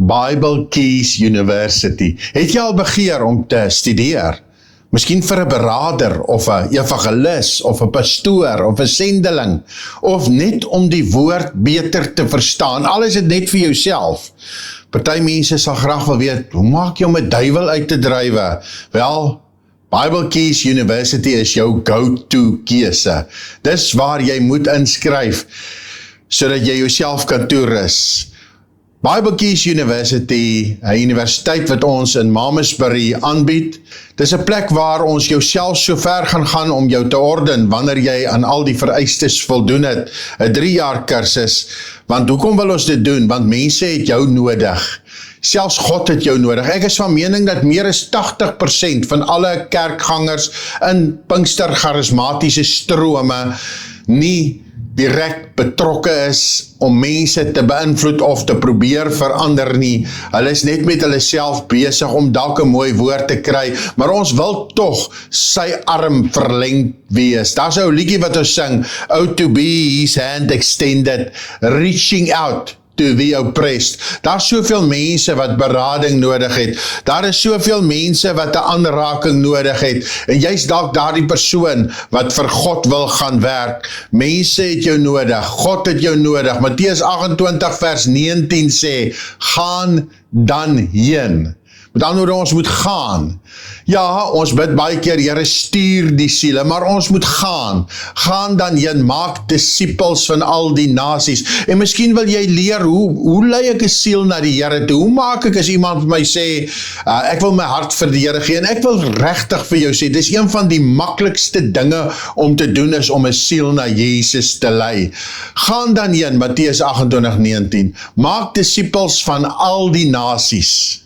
Bible Keys University. Het jy al begeer om te studeer? Miskien vir 'n beraader, of 'n evangelis, of 'n pastoor, of 'n sendeling, of net om die woord beter te verstaan, al is dit net vir jouself. Party mense sal graag wil weet, hoe maak jy om 'n duiwel uit te drywe? Wel, Bible Keys University is jou go-to keuse. Dis waar jy moet inskryf, sodat jy jouself kan toerus. Bible Keys University, 'n universiteit wat ons in Malmesbury aanbied. Dis 'n plek waar ons jouself so ver gaan om jou te orden, wanneer jy aan al die vereistes voldoen het, 'n 3-jaar kursus. Want hoekom wil ons dit doen? Want mense het jou nodig. Selfs God het jou nodig. Ek is van mening dat meer as 80% van alle kerkgangers in Pinkster charismatiese strome nie direk betrokke is om mense te beïnvloed of te probeer verander nie. Hulle is net met hulle self besig om dalk 'n mooi woord te kry, maar ons wil tog sy arm verleng wees. Daar's 'n ou liedjie wat ons sing, "Oh to be his hand extended, reaching out to the oppressed." Daar is soveel mense wat berading nodig het. Daar is soveel mense wat 'n aanraking nodig het. En jy's dalk daardie persoon wat vir God wil gaan werk. Mense het jou nodig. God het jou nodig. Matteus 28 vers 19 sê, "Gaan dan heen." Met ander woorde, ons moet gaan. Ja, ons bid baie keer, Here stuur die siele, maar ons moet gaan. Gaan dan heen, maak disippels van al die nasies. En miskien wil jy leer, hoe lei ek 'n siel na die Here toe? Hoe maak ek as iemand vir my sê, ek wil my hart vir die Here gee, en ek wil regtig vir jou sê, dis een van die maklikste dinge om te doen, is om 'n siel na Jesus te lei. Gaan dan heen, Matteus 28:19, maak disippels van al die nasies.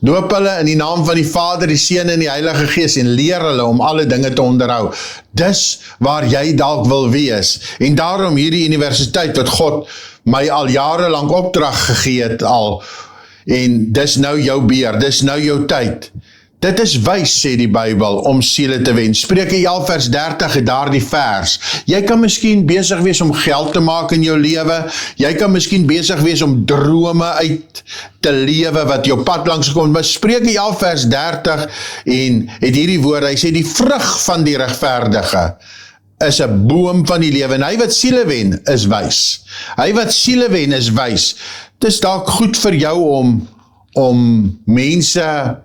Doop hulle in die naam van die Vader, die Seun en die Heilige Gees en leer hulle om alle dinge te onderhou. Dis waar jy dalk wil wees. En daarom hierdie universiteit wat God my al jare lank opdrag gegee het al. En dis nou jou beer, dis nou jou tyd. Dit is wys, sê die Bybel, om siele te wen. Spreuke 11 vers 30 het daardie vers. Jy kan miskien besig wees om geld te maak in jou lewe. Jy kan miskien besig wees om drome uit te lewe wat jou pad langs kom. Maar Spreuke 11 vers 30 en het hierdie woorde, hy sê die vrug van die regverdige is 'n boom van die lewe. En hy wat siele wen is wys. Hy wat siele wen is wys. Dit is dalk goed vir jou om mense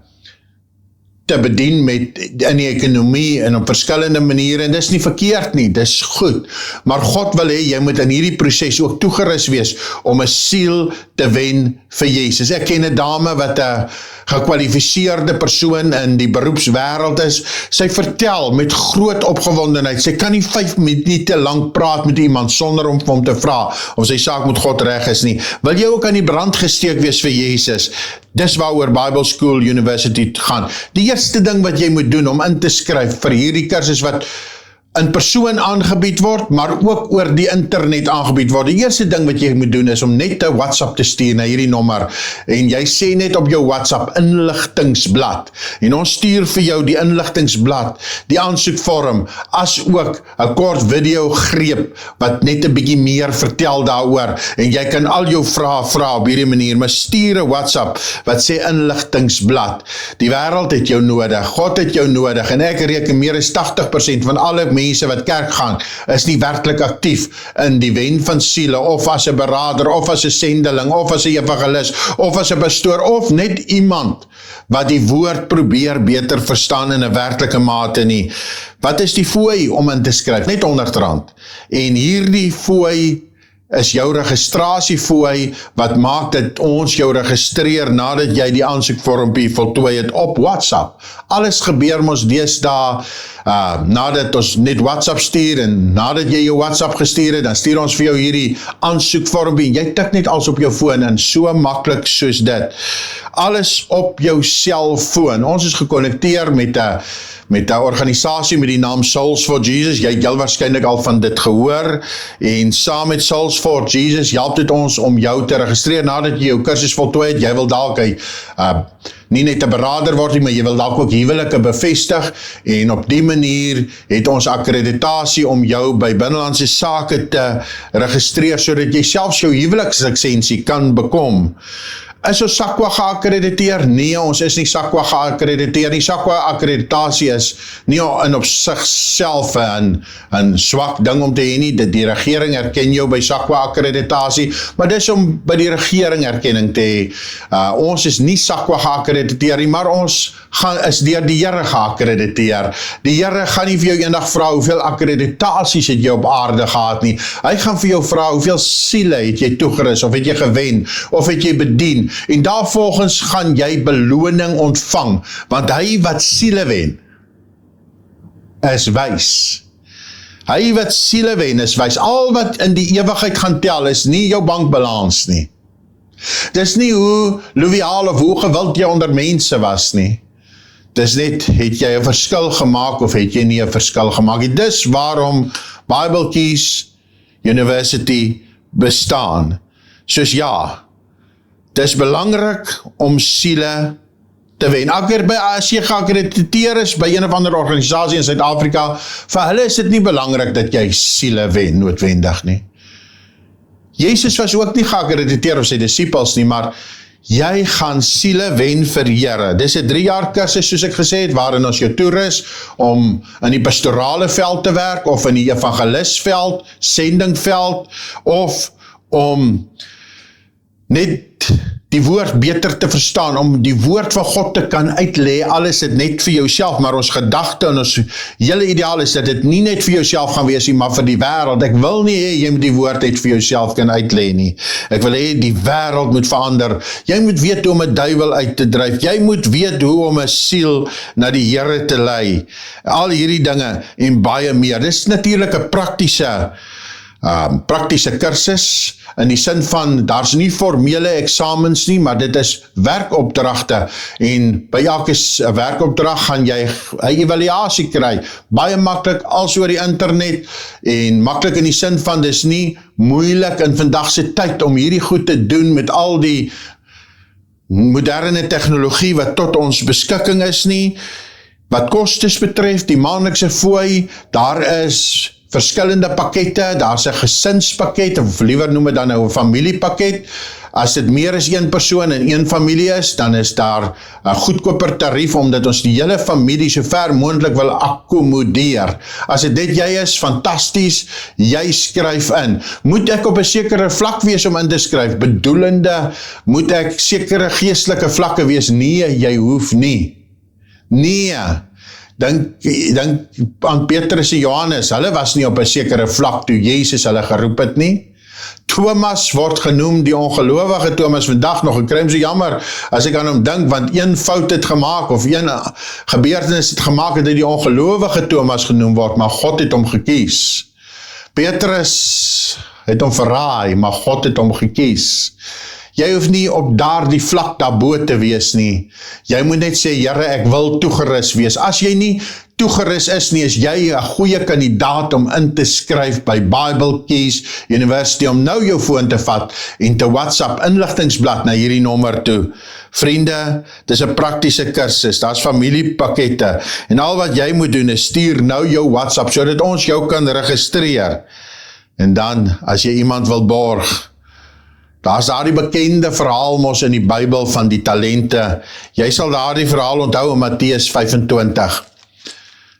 te bedien in die ekonomie en op verskillende maniere, en dis nie verkeerd nie, dis goed, maar God wil hê, jy moet in hierdie proses ook toegerus wees, om 'n siel te wen vir Jesus. Ek ken 'n dame wat 'n gekwalifiseerde persoon in die beroepswêreld is. Sy vertel met groot opgewondenheid, sy kan nie 5 minute lank praat met iemand sonder om vir hom te vra of sy saak met God reg is nie. Wil jy ook aan die brand gesteek wees vir Jesus? Dis waaroor Bible School University gaan. Die eerste ding wat jy moet doen om in te skryf vir hierdie kursus wat in persoon aangebied word, maar ook oor die internet aangebied word. Die eerste ding wat jy moet doen is om net 'n WhatsApp te stuur na hierdie nommer, en jy sê net op jou WhatsApp, inligtingsblad, en ons stuur vir jou die inligtingsblad, die aansoekvorm, as ook 'n kort video greep, wat net 'n bietjie meer vertel daaroor, en jy kan al jou vrae vra op hierdie manier, maar stuur 'n WhatsApp, wat sê inligtingsblad. Die wêreld het jou nodig, God het jou nodig, en ek reken meer as 80% van alle mense wat kerk gaan, is nie werklik aktief in die wen van siele, of as 'n beraader, of as 'n sendeling, of as 'n evangelis, of as 'n pastoor, of net iemand wat die woord probeer beter verstaan in 'n werklike mate nie. Wat is die fooi om in te skryf? Net R100. En hierdie fooi is jou registrasiefooi, wat maak dat ons jou registreer nadat jy die aansoekvormpie voltooi het op WhatsApp. Alles gebeur mos deesdae, nadat ons net WhatsApp stuur, en nadat jy jou WhatsApp gestuur het, dan stuur ons vir jou hierdie aansoekvormpie, en jy tik net alles op jou foon, en so maklik soos dit. Alles op jou selfoon. Ons is gekonnekteer met 'n organisasie met die naam Souls for Jesus. Jy het heel waarskynlik al van dit gehoor, en saam met Souls for Jesus help dit ons om jou te registreer nadat jy jou kursus voltooi het. Jy wil dalk 'n nie net 'n beraader word nie, maar jy wil dalk ook huwelike bevestig, en op die manier het ons akkreditasie om jou by Binnelandse Sake te registreer, sodat jy selfs jou huwelikslisensie kan bekom. Is ons SACWA geakkrediteer? Nee, ons is nie SACWA geakkrediteer nie. SACWA akkreditasie is nie in op sigself 'n swak ding om te hê nie. Die regering erken jou by SACWA akkreditasie, maar dis om by die regering erkenning te hê. Ons is nie SACWA geakkrediteer nie, maar ons is deur die Here geakkrediteer. Die Here gaan nie vir jou eendag vra hoeveel akkreditasies het jy op aarde gehad nie. Hy gaan vir jou vra hoeveel siele het jy toegerus, of het jy gewen, of het jy bedien. En daarvolgens gaan jy beloning ontvang, want hy wat siele wen, is wys. Hy wat siele wen, is wys. Al wat in die ewigheid gaan tel, is nie jou bankbalans nie. Dis nie hoe loyaal of hoe gewild jy onder mense was nie. Dis net, het jy 'n verskil gemaak, of het jy nie 'n verskil gemaak nie. Dis waarom Bible Keys University bestaan. Soos ja, dis belangrik om siele te wen. As jy geakkrediteer is by een of ander organisasie in Suid-Afrika, vir hulle is dit nie belangrik dat jy siele wen, noodwendig nie. Jesus was ook nie geakkrediteer of sy disippels nie, maar jy gaan siele wen vir Here. Dis 'n 3 jaar kursus, soos ek gesê het, waarin ons jou toerus om in die pastorale veld te werk, of in die evangelisveld, sendingveld, of om net die woord beter te verstaan, om die woord van God te kan uitlê. Alles is net vir jouself, maar ons gedagte en ons hele ideaal is dat dit nie net vir jouself gaan wees nie, maar vir die wêreld. Ek wil nie hê jy moet die woord net vir jouself kan uitlê nie. Ek wil hê die wêreld moet verander. Jy moet weet hoe om 'n duiwel uit te dryf. Jy moet weet hoe om 'n siel na die Here te lei. Al hierdie dinge en baie meer. Dis natuurlik 'n praktiese kursus, in die sin van, daar's nie formele eksamens nie, maar dit is werkopdragte, en by elke werkopdrag gaan jy 'n evaluasie kry, baie maklik, als oor die internet, en maklik in die sin van, dis nie moeilik in vandag se tyd om hierdie goed te doen met al die moderne tegnologie wat tot ons beskikking is nie. Wat kostes betref, die maandelikse fooi, daar is verskillende pakkette, daar's 'n gesinspakket, of liewer noem het dan nou 'n familiepakket. As dit meer as een persoon in een familie is, dan is daar 'n goedkoper tarief, omdat ons die hele familie so ver moontlik wil akkommodeer. As dit net jy is, fantasties, jy skryf in. Moet ek op 'n sekere vlak wees om in te skryf? Bedoelende, moet ek sekere geestelike vlakke wees? Nee, jy hoef nie. Nee. Dink aan Petrus en Johannes, hulle was nie op 'n sekere vlak toe Jesus hulle geroep het nie. Thomas word genoem die ongelowige Thomas vandag nog. Ek kry hom so jammer as ek aan hom dink, want een fout het gemaak, of een gebeurtenis het gemaak, dat hy die ongelowige Thomas genoem word, maar God het hom gekies. Petrus het hom verraai, maar God het hom gekies. Jy hoef nie op daardie vlak daarbo te wees nie. Jy moet net sê, Here, ek wil toegerus wees. As jy nie toegerus is nie, is jy 'n goeie kandidaat om in te skryf by Bible Keys University, om nou jou foon te vat en te WhatsApp inligtingsblad na hierdie nommer toe. Vriende, dis 'n praktiese kursus, daar's familiepakkette, en al wat jy moet doen is stuur nou jou WhatsApp, sodat ons jou kan registreer. En dan, as jy iemand wil borg, daar is daar die bekende verhaal mos in die Bybel van die talente. Jy sal daar die verhaal onthou in Matteus 25.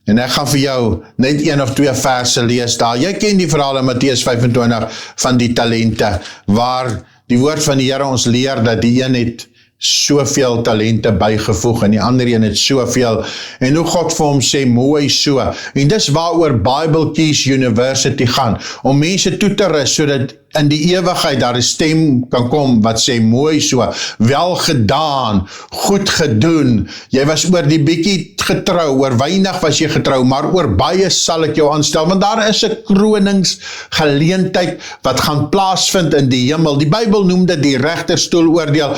En ek gaan vir jou net 1 of 2 verse lees daar. Jy ken die verhaal in Matteus 25 van die talente, waar die woord van die Here ons leer dat die een het soveel talente bygevoeg en die ander een het soveel, en hoe God vir hom sê, mooi so. En dis waaroor Bible Keys University gaan, om mense toe te rus, sodat in die ewigheid daar 'n stem kan kom wat sê, mooi so, wel gedaan, goed gedoen, jy was oor die bietjie getrou, oor weinig was jy getrou, maar oor baie sal ek jou aanstel, want daar is 'n kroningsgeleentheid wat gaan plaasvind in die hemel. Die Bybel noem dit die regterstoel oordeel,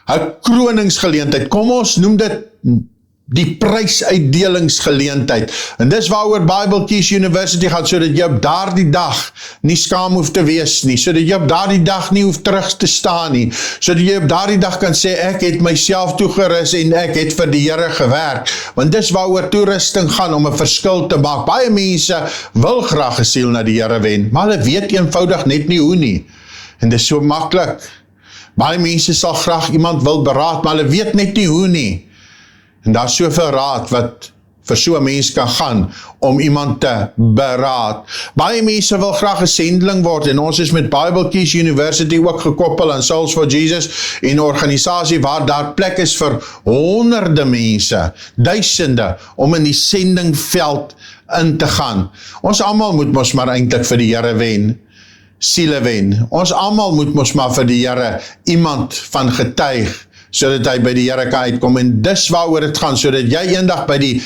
'n kroningsgeleentheid. Kom ons noem dit die prysuitdelingsgeleentheid. En dis waaroor Bible Keys University gaan, sodat jy op daardie dag nie skaam hoef te wees nie, sodat jy op daardie dag nie hoef terug te staan nie, sodat jy op daardie dag kan sê, ek het myself toegerus en ek het vir die Here gewerk, want dis waaroor toerusting gaan, om 'n verskil te maak. Baie mense wil graag 'n siel na die Here wen, maar hulle weet eenvoudig net nie hoe nie, en dis so maklik. Baie mense sal graag iemand wil beraad, maar hulle weet net nie hoe nie. En daar is soveel raad wat vir so 'n mens kan gaan om iemand te beraad. Baie mense wil graag 'n sendeling word, en ons is met Bible Keys University ook gekoppel aan Souls for Jesus, en 'n organisasie waar daar plek is vir honderde mense, duisende, om in die sendingveld in te gaan. Ons almal moet mos maar eintlik vir die Here wen, siele wen. Ons almal moet mos maar vir die Here iemand van getuig, sodat hy by die Here kan uitkom, en dis waaroor dit gaan, sodat jy eendag by die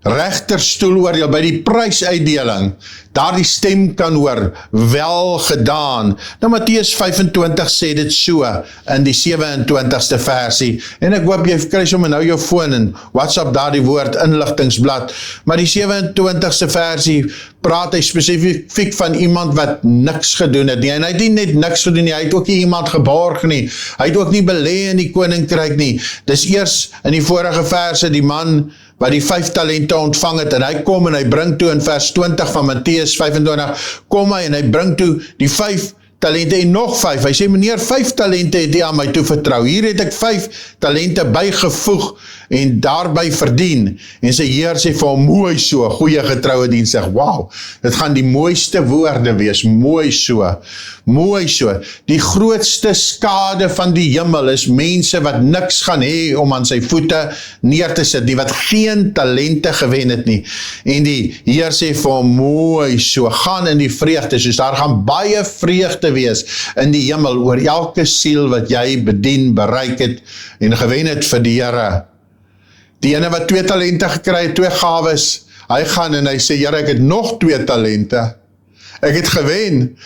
regterstoel oordeel, by die prysuitdeling, daar die stem kan hoor, wel gedaan. Nou Matteus 25 sê dit so, in die 27ste versie, en ek hoop jy kry sommer nou jou foon en WhatsApp daar die woord inligtingsblad, maar die 27ste versie praat hy spesifiek van iemand wat niks gedoen het nie, en hy het nie net niks gedoen nie, hy het ook nie iemand geborg nie, hy het ook nie belê in die koninkryk nie. Dis eers in die vorige verse die man wat die 5 talente ontvang het, en hy kom en hy bring toe in vers 20 van Matteus 25, kom hy en hy bring toe die 5 talente en nog 5, hy sê, meneer, 5 talente het hy aan my toevertrou, hier het ek 5 talente bygevoeg, en daarby verdien, en sy Heer sê vir hom, mooi so, goeie getroue diens, sê, wow, dit gaan die mooiste woorde wees, mooi so, die grootste skade van die hemel is mense wat niks gaan hê om aan sy voete neer te sit, die wat geen talente gewen het nie, en die Heer sê vir hom, mooi so, gaan in die vreugde, soos daar gaan baie vreugde wees in die hemel, oor elke siel wat jy bedien, bereik het, en gewen het vir die Here. Die ene wat 2 talente gekry het, 2 gawes, hy gaan en hy sê, Here, ek het nog 2 talente, ek het gewen.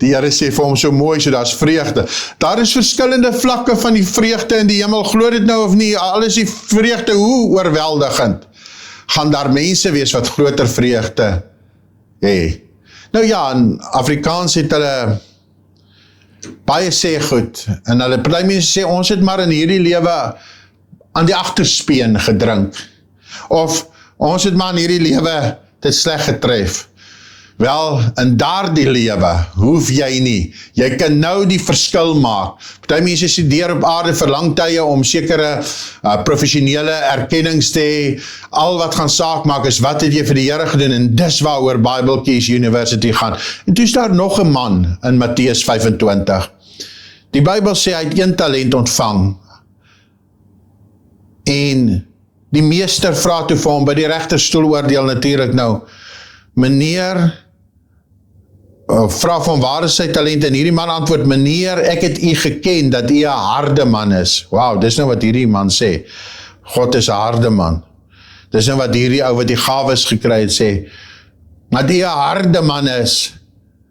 Die Here sê vir hom, so mooi, so daar is vreugde. Daar is verskillende vlakke van die vreugde in die hemel, glo dit nou of nie, al is die vreugde hoe oorweldigend, gaan daar mense wees wat groter vreugde hê. Nou ja, in Afrikaans het hulle baie sê goed, en hulle party mense sê, ons het maar in hierdie lewe aan die agterspeen gedrink, of ons het maar in hierdie lewe dit sleg getref. Wel, in daardie lewe hoef jy nie, jy kan nou die verskil maak. Party mense studeer op aarde vir lang tye om sekere professionele erkennings te hê, al wat gaan saak maak is, wat het jy vir die Here gedoen, en dis waaroor Bible Keys University gaan. En toe is daar nog 'n man in Matteus 25. Die Bybel sê hy het 1 talent ontvang, en die meester vra toe vir hom, by die regterstoel oordeel natuurlik nou, meneer, vra van waar is sy talent, en hierdie man antwoord, meneer, ek het u geken, dat u 'n harde man is. Wow, dis nou wat hierdie man sê, God is 'n harde man. Dis nou wat hierdie ou wat die gawes gekry het sê, dat u 'n harde man is,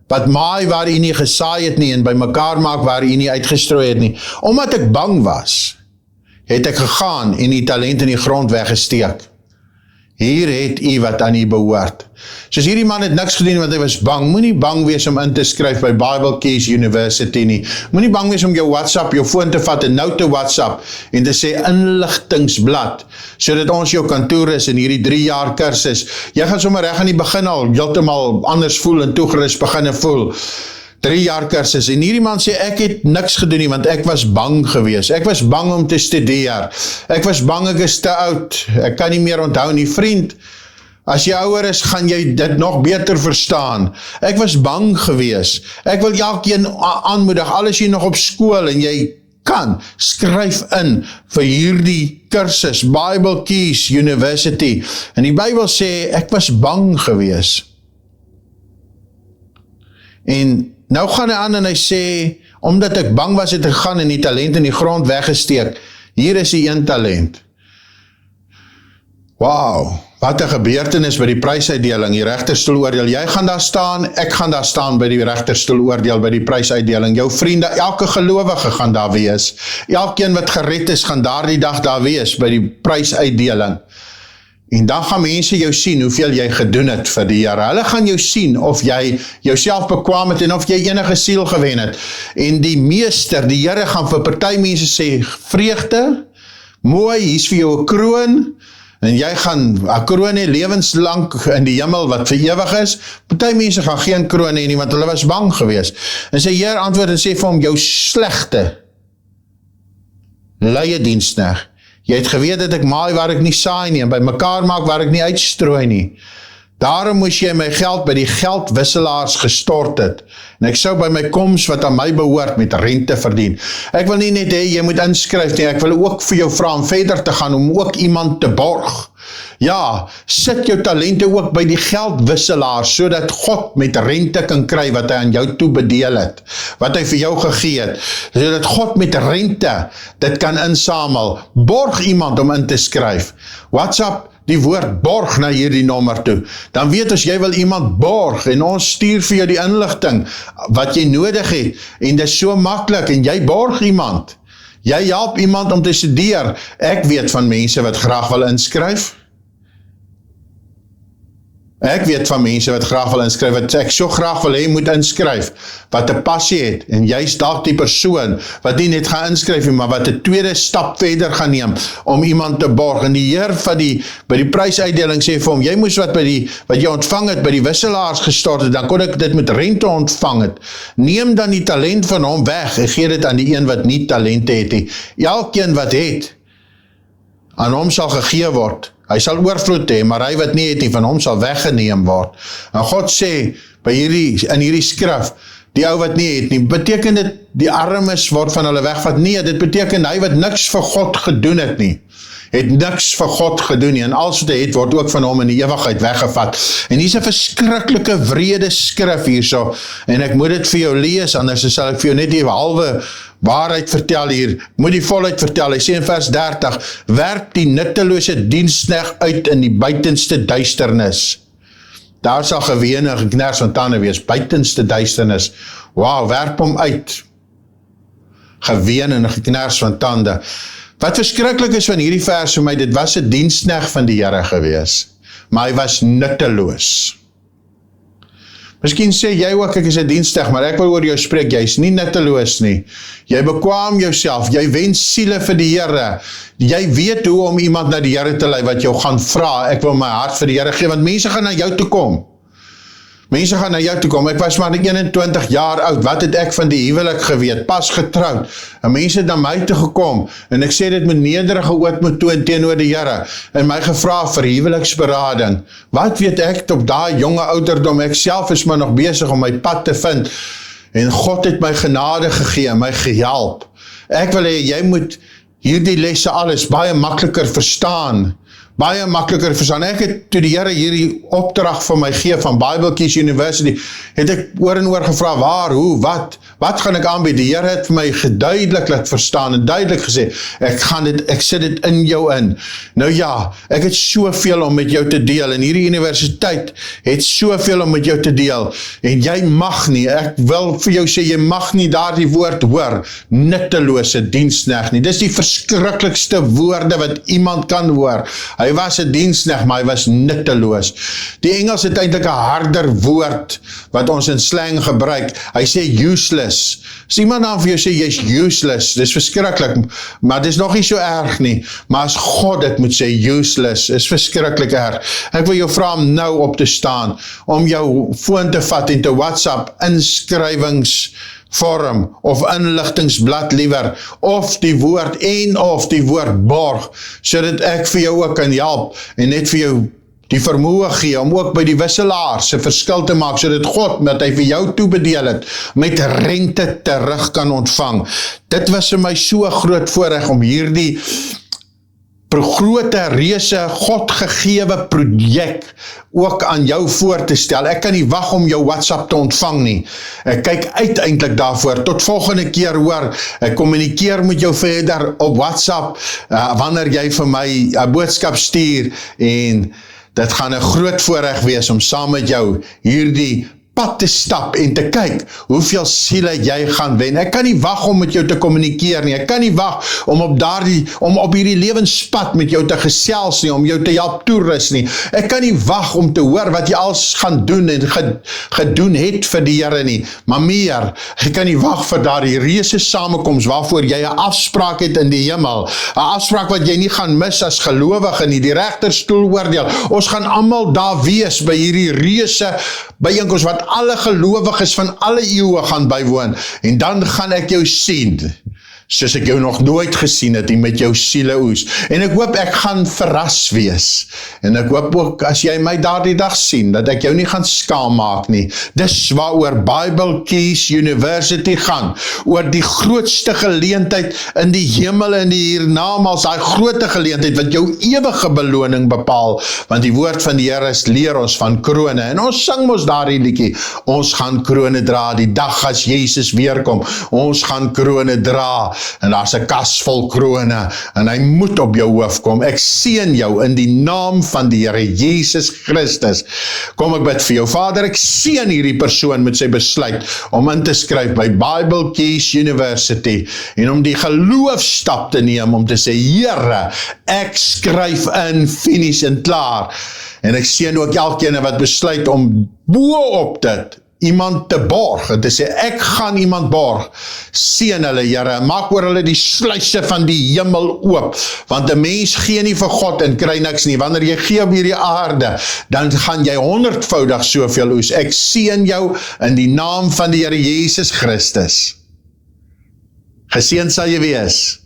wat maai waar u nie gesaai het nie, en by mekaar maak waar u nie uitgestrooi het nie. Omdat ek bang was, het ek gegaan en die talent in die grond weggesteek. Hier het u wat aan u behoort. Soos hierdie man het niks gedoen want hy was bang. Moenie bang wees om in te skryf by Bible Keys University nie. Moenie bang wees om jou WhatsApp, jou foon te vat en nou te WhatsApp en te sê inligtingsblad, sodat ons jou kan toerus in hierdie 3 jaar kursus. Jy gaan sommer reg aan die begin al heeltemal anders voel en toegerus begin voel. 3 jaar kursus, en hierdie man sê, ek het niks gedoen nie, want ek was bang gewees, ek was bang om te studeer, ek was bang, ek is te oud, ek kan nie meer onthou nie, vriend, as jy ouer is, gaan jy dit nog beter verstaan, ek was bang gewees, ek wil elkeen aanmoedig, al is jy nog op skool, en jy kan, skryf in, vir hierdie kursus, Bible Keys University, en die Bybel sê, ek was bang gewees, en nou gaan hy aan en hy sê, omdat ek bang was het ek gegaan en die talent in die grond weggesteek, hier is die 1 talent. Wow, wat 'n gebeurtenis by die prysuitdeling, die regterstoel oordeel, jy gaan daar staan, ek gaan daar staan by die regterstoel oordeel, by die prysuitdeling, jou vriende, elke gelowige gaan daar wees, elkeen wat gered is, gaan daardie dag daar wees, by die prysuitdeling, en dan gaan mense jou sien, hoeveel jy gedoen het vir die Here, hulle gaan jou sien, of jy jouself bekwam het, en of jy enige siel gewen het, en die meester, die Here gaan vir party mense sê, vreugde, mooi, hier's vir jou 'n kroon, en jy gaan 'n kroon hê lewenslang in die hemel wat vir ewig is. Party mense gaan geen kroon hê nie, want hulle was bang geweest. En sy Heer antwoord en sê vir hom, jou slegte, luie diensknegt. Jy het geweet dat ek maai waar ek nie saai nie, en by mekaar maak waar ek nie uitstrooi nie. Daarom moes jy my geld by die geldwisselaars gestort het, en ek sou by my koms wat aan my behoort met rente verdien. Ek wil nie net hê, jy moet inskryf nie, ek wil ook vir jou vra om verder te gaan, om ook iemand te borg. Ja, sit jou talente ook by die geldwisselaars, sodat God met rente kan kry wat hy aan jou toebedeel het, wat hy vir jou gegee het, sodat God met rente dit kan insamel. Borg iemand om in te skryf. WhatsApp die woord borg na hierdie nommer toe, dan weet as jy wil iemand borg, en ons stuur vir jou die inligting, wat jy nodig het, en dit is so maklik, en jy borg iemand, jy help iemand om te studeer, ek weet van mense wat graag wil inskryf, ek weet van mense wat graag wil inskryf, wat ek so graag wil hê moet inskryf, wat 'n passie het, en jy's dalk die persoon, wat nie net gaan inskryf nie, maar wat 'n tweede stap verder gaan neem, om iemand te borg, en die Heer by die prysuitdeling sê vir hom, jy moes wat jy ontvang het, by die wisselaars gestort het, dan kon ek dit met rente ontvang het, neem dan die talent van hom weg, en gee dit aan die een wat nie talente het nie, elkeen wat het, aan hom sal gegee word, hy sal oorvloed hê, maar hy wat nie het nie, van hom sal weggeneem word. En God sê, in hierdie skrif, die ou wat nie het nie, beteken dit, die armes word van hulle wegvat? Nee, dit beteken, hy wat niks vir God gedoen het nie, het niks vir God gedoen nie, en alles wat hy het, word ook van hom in die ewigheid weggevat. En hier is 'n verskriklike wrede skrif hierso, en ek moet dit vir jou lees, anders sal ek vir jou net die halwe waarheid vertel hier, moet die volheid vertel. Hy sê in vers 30, werp die nuttelose diensknegt uit in die buitenste duisternis. Daar sal geween en geknars van tande wees, buitenste duisternis. Wauw, werp hom uit. Geween en geknars van tande. Wat verskriklik is van hierdie vers vir my, dit was 'n diensknegt van die Here gewees, maar hy was nutteloos. Miskien sê jy ook, ek is 'n diensknegt, maar ek wil oor jou spreek, jy is nie nutteloos nie. Jy bekwam jouself, jy wens siele vir die Here. Jy weet hoe om iemand na die Here te lei wat jou gaan vra, ek wil my hart vir die Here gee, want mense gaan na jou toe kom. Mense gaan na jou toe kom, ek was maar 21 jaar oud, wat het ek van die huwelik geweet, pas getroud, en mense het na my toe gekom, en ek sê dit met nederige ootmoed toe en teenoor die Here, en my gevra vir huweliksberading. Wat weet ek op daai jonge ouderdom, ek self is maar nog besig om my pad te vind, en God het my genade gegee, my gehelp. Ek wil hê, jy moet hierdie lesse alles baie makliker verstaan, baie makliker verstaan. Ek het, toe die Here hierdie opdrag van my gee, van Bible Keys University, het ek oor en oor gevra, waar, hoe, wat gaan ek aanbied? Die Here het vir my geduidelik laat verstaan, en duidelik gesê, ek sit dit in jou in. Nou ja, ek het soveel om met jou te deel, en hierdie universiteit het soveel om met jou te deel, en jy mag nie, ek wil vir jou sê, jy mag nie daar die woord hoor, nuttelose diensknegt nie. Dis die verskriklikste woorde wat iemand kan hoor. Hy was 'n diensknegt, maar hy was nutteloos. Die Engels het eintlik 'n harder woord, wat ons in slang gebruik. Hy sê useless. As iemand dan vir jou sê, jy's useless, dis verskriklik, maar dis nog nie so erg nie. Maar as God dit moet sê, useless, is verskriklik erg. Ek wil jou vra om nou op te staan, om jou foon te vat en te WhatsApp inskrywings of inligtingsblad liewer, of die woord en of die woord borg, sodat ek vir jou ook kan help, en net vir jou die vermoë gee, om ook by die wisselaars 'n verskil te maak, sodat God, met hy vir jou toebedeel het, met rente terug kan ontvang. Dit was vir my so groot voorreg om hierdie grote, reuse, God gegewe projek ook aan jou voor te stel. Ek kan nie wag om jou WhatsApp te ontvang nie. Ek kyk uit eintlik daarvoor. Tot volgende keer hoor, ek kommunikeer met jou verder op WhatsApp, wanneer jy vir my 'n boodskap stuur, en Dit gaan 'n groot voorreg wees om saam met jou hierdie pad te stap en te kyk hoeveel siele jy gaan wen. Ek kan nie wag om met jou te kommunikeer nie. Ek kan nie wag om op hierdie lewenspad met jou te gesels nie, om jou te help toerus nie. Ek kan nie wag om te hoor wat jy als gaan doen en gedoen het vir die Here nie. Maar meer, ek kan nie wag vir daardie reuse samekoms waarvoor jy 'n afspraak het in die hemel. 'n Afspraak wat jy nie gaan mis as gelowige nie. Die regterstoel oordeel. Ons gaan almal daar wees by hierdie reuse byeenkoms wat alle gelowiges van alle eeue gaan bywoon, en dan gaan ek jou sien, soos ek jou nog nooit gesien het, en met jou siele oes, en ek hoop ek gaan verras wees, en ek hoop ook, as jy my daardie dag sien, dat ek jou nie gaan skaam maak nie. Dis waaroor Bible Keys University gaan, oor die grootste geleentheid in die hemel en die hiernamaals, daai grote geleentheid wat jou ewige beloning bepaal, want die woord van die Here leer ons van krone, en ons sing mos daardie liedjie, ons gaan krone dra, die dag as Jesus weerkom, ons gaan krone dra, en daar's 'n kas vol krone, en hy moet op jou hoof kom. Ek seën jou in die naam van die Here Jesus Christus. Kom ek bid vir jou, Vader, ek seën hierdie persoon met sy besluit om in te skryf by Bible Keys University, en om die geloofstap te neem, om te sê, Here, ek skryf in, finish en klaar. En ek seën ook elkeen wat besluit om bo-op dit iemand te borg, en te sê, ek gaan iemand borg, seën hulle, Here, maak oor hulle die sluise van die hemel oop, want 'n mens gee nie vir God en kry niks nie. Wanneer jy gee op hierdie aarde, dan gaan jy 100voudig soveel oes. Ek seën jou in die naam van die Here Jesus Christus. Geseën sal jy wees.